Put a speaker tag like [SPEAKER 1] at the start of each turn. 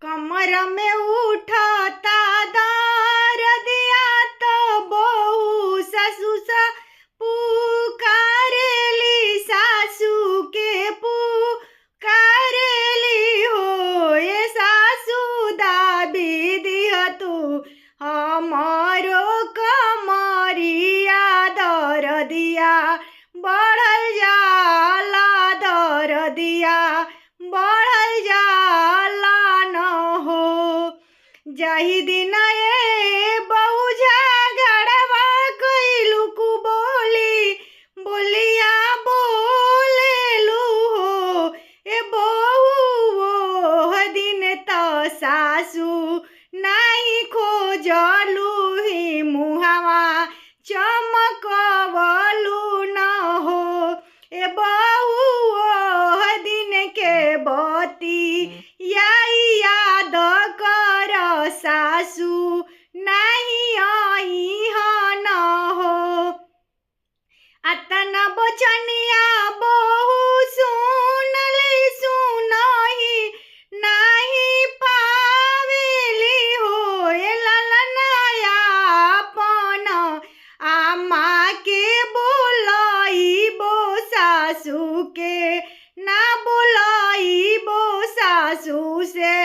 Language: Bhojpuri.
[SPEAKER 1] कमर में उठता दर्दिया तो बहू सासू सा पुकारेली सासू के पुकारेली हो ये सासू दाबी दिह तू हमारो कमरिया दर्दिया बढ़ल जाला दर्दिया बढ़ल जाला न हो जाहि दिन ए बहु झगड़वा कइलू कु बोलिया बोलेलू हो ए बहू वो दिन त सासू नाही खोजलू ही मुहावा चमकवलू न हो ए बहू वो दिन के बती याद कर सासू नहीं आई न हो अतना बचनिया बहू सुनली सुनही नहीं पावेली हो ए ललनाया अपन आमा के बोलइबो सासू के ना बोलइबो सासू से